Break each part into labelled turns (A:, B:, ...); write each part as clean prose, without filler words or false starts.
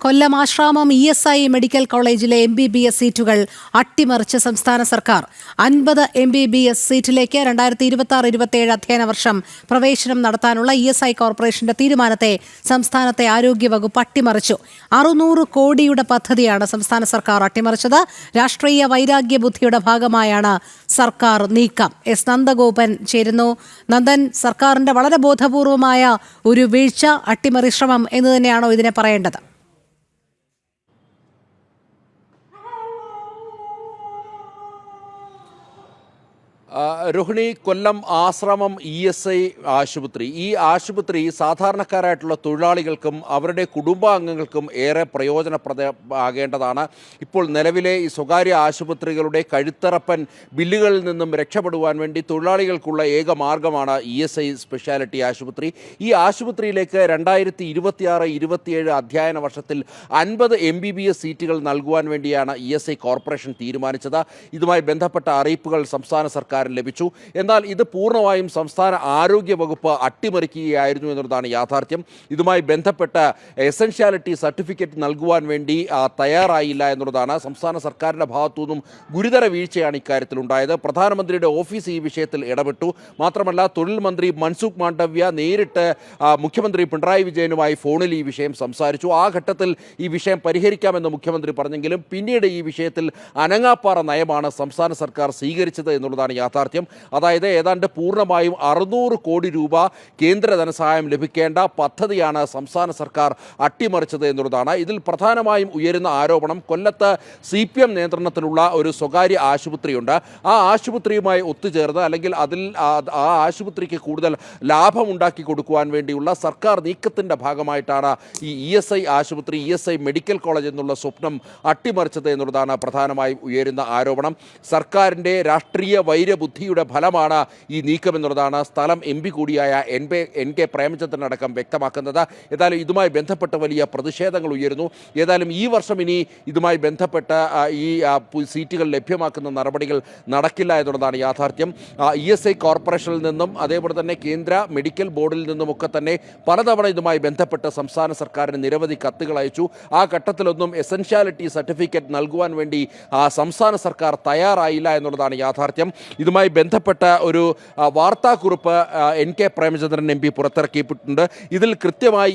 A: കൊല്ലം Asramam ESI medical കോളേജിലെ MBBS സീറ്റുകൾ അട്ടിമറിച്ച് സംസ്ഥാന സർക്കാർ 50 MBBS സീറ്റിലേക്ക് 2026-27 അധ്യയന വർഷം പ്രവേശനം നടത്താനുള്ള ESI കോർപ്പറേഷന്റെ തീരുമാനത്തെ സംസ്ഥാനത്തെ ആരോഗ്യവകുപ്പ് അട്ടിമറിച്ചു. 600 കോടിയുടെ പദ്ധതിയാണ് സംസ്ഥാന സർക്കാർ അട്ടിമറിച്ചത്. രാഷ്ട്രീയ വൈരാഗ്യ ബുദ്ധിയുടെ ഭാഗമായാണ് സർക്കാർ നീക്കം. എസ് നന്ദഗോപൻ ചേരുന്നു. നന്ദൻ, സർക്കാരിന്റെ വളരെ ബോധപൂർവമായ ഒരു വീഴ്ച, അട്ടിമറി ശ്രമം എന്ന് തന്നെയാണോ ഇതിനെ പറയേണ്ടത്?
B: രോഹിണി, കൊല്ലം ആശ്രമം ESI ആശുപത്രി, ഈ ആശുപത്രി സാധാരണക്കാരായിട്ടുള്ള തൊഴിലാളികൾക്കും അവരുടെ കുടുംബാംഗങ്ങൾക്കും ഏറെ പ്രയോജനപ്രദമാകേണ്ടതാണ്. ഇപ്പോൾ നിലവിലെ ഈ സ്വകാര്യ ആശുപത്രികളുടെ കഴുത്തറപ്പൻ ബില്ലുകളിൽ നിന്നും രക്ഷപ്പെടുവാൻ വേണ്ടി തൊഴിലാളികൾക്കുള്ള ഏക മാർഗമാണ് ESI സ്പെഷ്യാലിറ്റി ആശുപത്രി. ഈ ആശുപത്രിയിലേക്ക് 2026-27 അധ്യയന വർഷത്തിൽ 50 MBBS സീറ്റുകൾ നൽകുവാൻ വേണ്ടിയാണ് ESI കോർപ്പറേഷൻ തീരുമാനിച്ചത്. ഇതുമായി ബന്ധപ്പെട്ട അറിയിപ്പുകൾ സംസ്ഥാന സർക്കാർ ലഭിച്ചു. എന്നാൽ ഇത് പൂർണ്ണമായും സംസ്ഥാന ആരോഗ്യ വകുപ്പ് അട്ടിമറിക്കുകയായിരുന്നു എന്നതാണ് യാഥാർത്ഥ്യം. ഇതുമായി ബന്ധപ്പെട്ട എസൻഷ്യാലിറ്റി സർട്ടിഫിക്കറ്റ് നൽകുവാൻ വേണ്ടി തയ്യാറായില്ല എന്നുള്ളതാണ്. സംസ്ഥാന സർക്കാരിൻ്റെ ഭാഗത്തുനിന്നും ഗുരുതര വീഴ്ചയാണ് ഇക്കാര്യത്തിൽ ഉണ്ടായത്. പ്രധാനമന്ത്രിയുടെ ഓഫീസ് ഈ വിഷയത്തിൽ ഇടപെട്ടു. മാത്രമല്ല, തൊഴിൽ മന്ത്രി മൻസുഖ് മാണ്ഡവ്യ നേരിട്ട് മുഖ്യമന്ത്രി പിണറായി വിജയനുമായി ഫോണിൽ ഈ വിഷയം സംസാരിച്ചു. ആ ഘട്ടത്തിൽ ഈ വിഷയം പരിഹരിക്കാമെന്ന് മുഖ്യമന്ത്രി പറഞ്ഞെങ്കിലും പിന്നീട് ഈ വിഷയത്തിൽ അനങ്ങാപ്പാറ നയമാണ് സംസ്ഥാന സർക്കാർ സ്വീകരിച്ചത് എന്നുള്ളതാണ് യാഥാർത്ഥ്യം. അതായത് ഏതാണ്ട് പൂർണ്ണമായും 600 കോടി രൂപ കേന്ദ്ര ധനസഹായം ലഭിക്കേണ്ട പദ്ധതിയാണ് സംസ്ഥാന സർക്കാർ അട്ടിമറിച്ചത് എന്നുള്ളതാണ്. ഇതിൽ പ്രധാനമായും ഉയരുന്ന ആരോപണം, കൊല്ലത്ത് CPM നിയന്ത്രണത്തിലുള്ള ഒരു സ്വകാര്യ ആശുപത്രിയുണ്ട്. ആ ആശുപത്രിയുമായി ഒത്തുചേർന്ന് അല്ലെങ്കിൽ ആ ആശുപത്രിക്ക് കൂടുതൽ ലാഭമുണ്ടാക്കി കൊടുക്കുവാൻ വേണ്ടിയുള്ള സർക്കാർ നീക്കത്തിൻ്റെ ഭാഗമായിട്ടാണ് ഈ ESI ആശുപത്രി, ESI മെഡിക്കൽ കോളേജ് എന്നുള്ള സ്വപ്നം അട്ടിമറിച്ചത് എന്നുള്ളതാണ് പ്രധാനമായും ഉയരുന്ന ആരോപണം. സർക്കാരിൻ്റെ രാഷ്ട്രീയ വൈരബുദ്ധിയുടെ ഫലമാണ് ഈ നീക്കമെന്നുള്ളതാണ് സ്ഥലം MP കൂടിയായ NK പ്രേമചന്ദ്രനടക്കം വ്യക്തമാക്കുന്നത്. ഏതായാലും ഇതുമായി ബന്ധപ്പെട്ട് വലിയ പ്രതിഷേധങ്ങൾ ഉയരുന്നു. ഏതായാലും ഈ വർഷം ഇനി ഇതുമായി ബന്ധപ്പെട്ട് ഈ സീറ്റുകൾ ലഭ്യമാക്കുന്ന നടപടികൾ നടക്കില്ല എന്നുള്ളതാണ് യാഥാർത്ഥ്യം. ESI കോർപ്പറേഷനിൽ നിന്നും അതേപോലെ തന്നെ കേന്ദ്ര മെഡിക്കൽ ബോർഡിൽ നിന്നുമൊക്കെ തന്നെ പലതവണ ഇതുമായി ബന്ധപ്പെട്ട് സംസ്ഥാന സർക്കാരിന് നിരവധി കത്തുകൾ അയച്ചു. ആ ഘട്ടത്തിലൊന്നും എസൻഷ്യാലിറ്റി സർട്ടിഫിക്കറ്റ് നൽകുവാൻ വേണ്ടി സംസ്ഥാന സർക്കാർ തയ്യാറായില്ല എന്നുള്ളതാണ് യാഥാർത്ഥ്യം. ഇതുമായി ബന്ധപ്പെട്ട ഒരു വാർത്താക്കുറിപ്പ് NK പ്രേമചന്ദ്രൻ MP പുറത്തിറക്കിയിട്ടുണ്ട്. ഇതിൽ കൃത്യമായി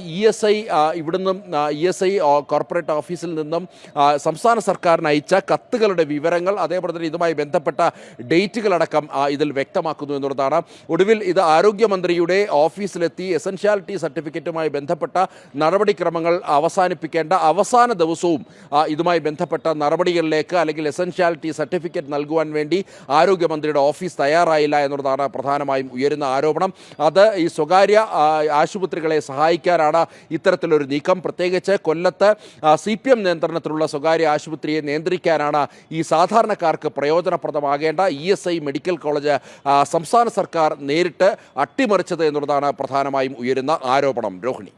B: ഇവിടുന്ന് ESI കോർപ്പറേറ്റ് ഓഫീസിൽ നിന്നും സംസ്ഥാന സർക്കാരിന് അയച്ച കത്തുകളുടെ വിവരങ്ങൾ, അതേപോലെ തന്നെ ഇതുമായി ബന്ധപ്പെട്ട ഡേറ്റുകളടക്കം ഇതിൽ വ്യക്തമാക്കുന്നു എന്നുള്ളതാണ്. ഒടുവിൽ ഇത് ആരോഗ്യമന്ത്രിയുടെ ഓഫീസിലെത്തി എസൻഷ്യാലിറ്റി സർട്ടിഫിക്കറ്റുമായി ബന്ധപ്പെട്ട നടപടിക്രമങ്ങൾ അവസാനിപ്പിക്കേണ്ട അവസാന ദിവസവും ഇതുമായി ബന്ധപ്പെട്ട നടപടികളിലേക്ക് അല്ലെങ്കിൽ എസൻഷ്യാലിറ്റി സർട്ടിഫിക്കറ്റ് നൽകുവാൻ വേണ്ടി ആരോഗ്യമന്ത്രിയുടെ ഓഫീസ് തയ്യാറായില്ല എന്നുള്ളതാണ് പ്രധാനമായും ഉയരുന്ന ആരോപണം. അത് ഈ സ്വകാര്യ ആശുപത്രികളെ സഹായിക്കാനാണ് ഇത്തരത്തിലൊരു നീക്കം. പ്രത്യേകിച്ച് കൊല്ലത്ത് CPM നിയന്ത്രണത്തിലുള്ള സ്വകാര്യ ആശുപത്രിയെ നിയന്ത്രിക്കാനാണ് ഈ സാധാരണക്കാർക്ക് പ്രയോജനപ്രദമാകേണ്ട ESI മെഡിക്കൽ കോളേജ് സംസ്ഥാന സർക്കാർ നേരിട്ട് അട്ടിമറിച്ചത് എന്നുള്ളതാണ് പ്രധാനമായും ഉയരുന്ന ആരോപണം. രോഹിണി.